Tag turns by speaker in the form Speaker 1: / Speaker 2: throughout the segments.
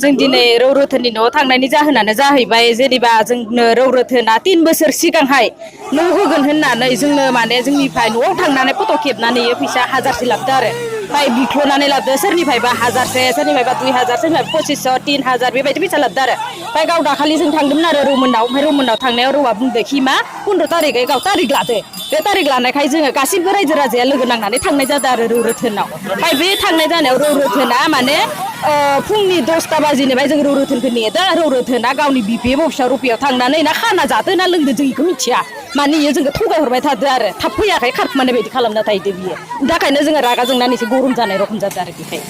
Speaker 1: जों दिनै रौ रोथोननि न'आव थांनायनि जाहोनानो जाहैबाय जेनेबा जोंनो रौ रोथोना 3 बोसोर सिगांहाय न' होगोन होननानै जोंनो माने जोंनिफ्राय न'आव थांनानै फट' खेबनानै फैसा 1000सो लाबोदो आरो ओमफ्राय बिख्ल'नानै लाबोदो सोरनिफ्रायबा 1000सो सोरनिफ्रायबा 2000 सोरनिफ्राय 2500 3000 बेबायदि फैसा लाबोदो आरो ओमफ्राय गाव दाखालि जों थांदोंमोन आरो रौमोननाव ओमफ्राय रौमोननाव थांनायाव रौआ बुंदो खि मा 15 तारिखै गाव तारिख लादो बे तारिख लानायखाय जोङो गासिबो रायजो राजाया लोगो नांनानै थांनाय जादों आरो रौ रोथोनाव ओमफ्राय बे थांनाय जानायाव रौ रोथोना माने फुंनि 10ता बाजिनिफ्राय जों रौ रोथोनखौ नेदों रौ रोथोना गावनि बिपिएफ अफिसाव रुपियाव थांनानै ना खाना जादो ना लोंदो जों बेखौ मिथिया माने इयो जोंखौ थगायहरबाय थादो आरो थाब फैयाखै खारखुमानाय बायदि खालामना थाहैदो बियो बिनि थाखायनो जोङो रागा जोंनानै एसे गरम जानाय रखम जादों आरो बेखाय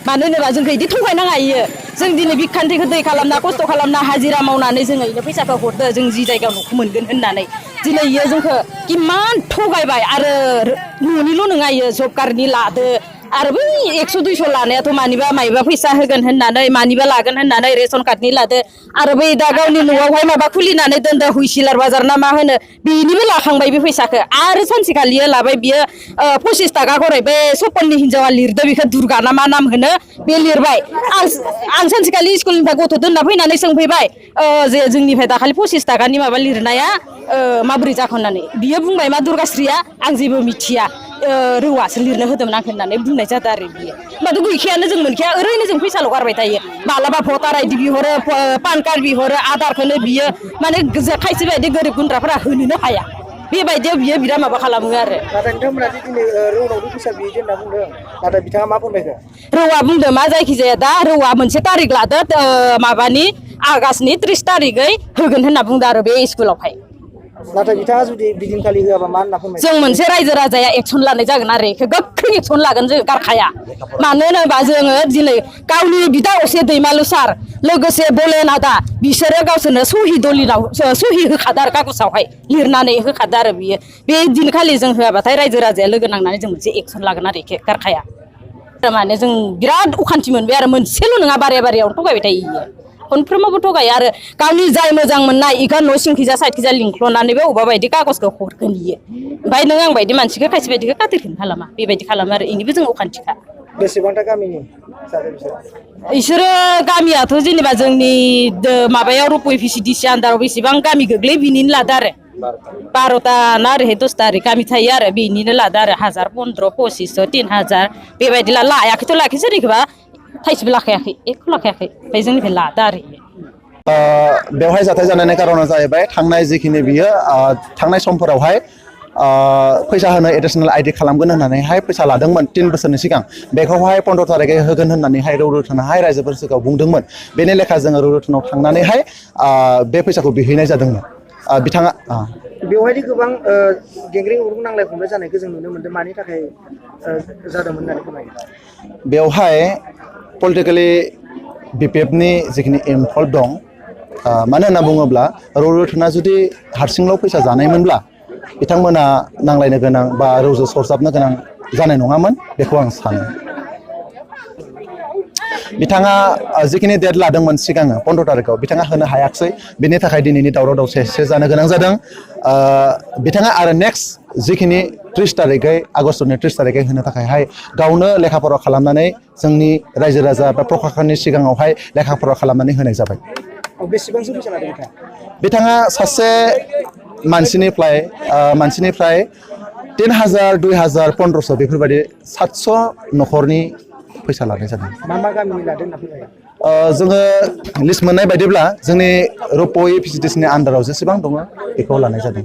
Speaker 1: मानो होनोबा जोंखौ बिदि थगायनाङा इयो जों दिनै बिखान्थिखौ दै खालामना खस्थ' खालामना हाजिरा मावनानै जोङो इनो फैसाखौ हरदो जों जि जायगायाव न'खौ मोनगोन होननानै दिनै इयो जोंखौ इमान थगायबाय आरो न'निल' नङा इयो जब कार्डनि लादो आरो बै 100 200 लानायाथ' मानिबा माइबा फैसा होगोन होननानै मानिबा लागोन होननानै रेसन कार्डनि लादो आरो बै दा गावनि न'आवहाय माबा खुलिनानै दोनदो हुइसिलार बाजार ना मा होनो बेनिबो लाखांबाय बे फैसाखौ आरो सानसेखालि लाबाय बियो 25 ताका खरै बे सपननि हिनजावा लिरदो बेखौ दुर्गा ना मा नाम होनो बे लिरबाय आं सानसेखालि स्कुलनिफ्राय गथ' दोनना फैनानै सोंफैबाय जे जोंनिफ्राय दाखालि 25 ताकानि माबा लिरनाया माबोरै जाखो होननानै बियो बुंबाय मा दुर्गास्रिया आं जेबो मिथिया रौआसो लिरनो होदोंमोन आंखौ होननानै बुंनाय जादों आरो बियो होमबाथ' गैखायानो जों मोनखाया ओरैनो जों फैसाल' गारबाय थायो मालाबा भटार आइडि बिहरो पान कार्ड बिहरो आधारखौनो बियो माने खायसे बायदि गोरिब गुन्द्राफोरा होनोनो हाया बेबायदियाव बियो बिराद माबा खालामो आरो
Speaker 2: नाथाय नोंथांमोना दिनै रौनावबो फैसा बियो होनना बुंदों नाथाय बिथाङा मा बुंबायखो
Speaker 1: रौआ बुंदों मा जायखिजाया दा रौआ मोनसे तारिख लादो माबानि आगष्टनि 30 तारिखै होगोन होनना बुंदों आरो बे स्कुलावहाय
Speaker 2: नाथाय बिथाङा जुदि बिदिनखालि होआबा मा होनना फोरमायगोन
Speaker 1: जों मोनसे रायजो राजाया एक्सन लानाय जागोन आरो बेखौ गोख्रों एक्सन लागोन जों गारखाया मानो होनोबा जोङो दिनै गावनि बिदा असे दैमालु सार लोगोसे बलेन आदा बिसोरो गावसोरनो सहि दलिनाव सहि होखादो आरो कागजावहाय लिरनानै होखादो आरो बियो बे दिनखालि जों होआबाथाय रायजो राजाया लोगो नांनानै जों मोनसे एक्सन लागोन आरो बेखौ गारखाया माने जों बिराद अखान्थि मोनबाय आरो मोनसेल' नङा बारे बारेयावनो थगायबाय थायो खनफ्रोमावबो थगायो आरो गावनि जाय मोजां मोननाय इखौ न' सिंखिजा साइडखिजा लिंख्ल'नानैबो अबेबा बायदि कागजखौ हरगोन इयो ओमफ्राय नों आं बायदि मानसिखौ खायसे बायदिखौ खाथिरखौनो खालामा बेबायदि खालामो आरो इनिबो जों अखान्थिखा
Speaker 2: बेसेबांथा गामिनि
Speaker 1: इसोरो गामियाथ' जेनेबा जोंनि माबायाव रुपय भिसिडिसि आन्दाराव बेसेबां गामि गोग्लैयो बिनिनो लादो आरो 12ता ना ओरैहाय 10ता ओरै गामि थायो आरो बेनिनो लादो आरो 1000 1500 2500 3000 बेबायदि लायाखैथ' लायाखै सोरनिखौबा थाइसेबो लाखायाखै एकखौ लाखायाखै ओमफ्राय जोंनिफ्राय लादो आरो
Speaker 3: बेवहाय जाथाय जानायनि कारना जाहैबाय थांनाय जिखिनि बियो थांनाय समफोरावहाय फैसा होनो एडिसनेल आइडि खालामगोन होननानैहाय फैसा लादोंमोन 3 बोसोरनि सिगां बेखौहाय 15 तारिखै होगोन होननानैहाय रौ रोथोनाहाय रायजोफोर सिगाङाव बुंदोंमोन बेनि लेखा जोङो रौ रोथोनाव थांनानैहाय बे फैसाखौ बिहैनाय जादोंमोन बिथाङा
Speaker 2: बेवहायदि गोबां गेंग्रें उरुं नांलाय खमलाय जानायखौ जों नुनो मोन्दों मानि थाखाय जादोंमोन होननानै फोरमायो
Speaker 3: बेवहाय पलिटिकेलि बिपिएफनि जिखिनि इनभल्भ दं मानो होनना बुङोब्ला रौ रोथोना जुदि हारसिंल' फैसा जानायमोनब्ला बिथांमोना नांलायनो गोनां बा रौजों सरजाबनो गोनां जानाय नङामोन बेखौ आं सानो बिथाङा जिखिनि डेट लादोंमोन सिगाङो 15 तारिखआव बिथाङा होनो हायाखिसै बेनि थाखाय दिनैनि दावराव दावसि एसे जानो गोनां जादों बिथाङा आरो नेक्स्ट जिखिनि 30 तारिखै आगष्टनि 30 तारिखै होनो थाखायहाय गावनो लेखा फरा खालामनानै जोंनि रायजो राजा बा प्रखाखननि सिगाङावहाय लेखा फरा खालामनानै होनाय जाबाय
Speaker 2: बेसेबांसो फैसा लादों
Speaker 3: बिथाङा सासे मानसिनिफ्राय 3000 2000 1500 बेफोरबायदि 700 न'खरनि फैसा लानाय जादों
Speaker 2: मा गामिनि लादों होनना फोरमायो
Speaker 3: जोङो लिस्ट मोननाय बायदिब्ला जोंनि रुपय भिसिडिसिनि आन्दाराव जेसेबां दङ बेखौ लानाय जादों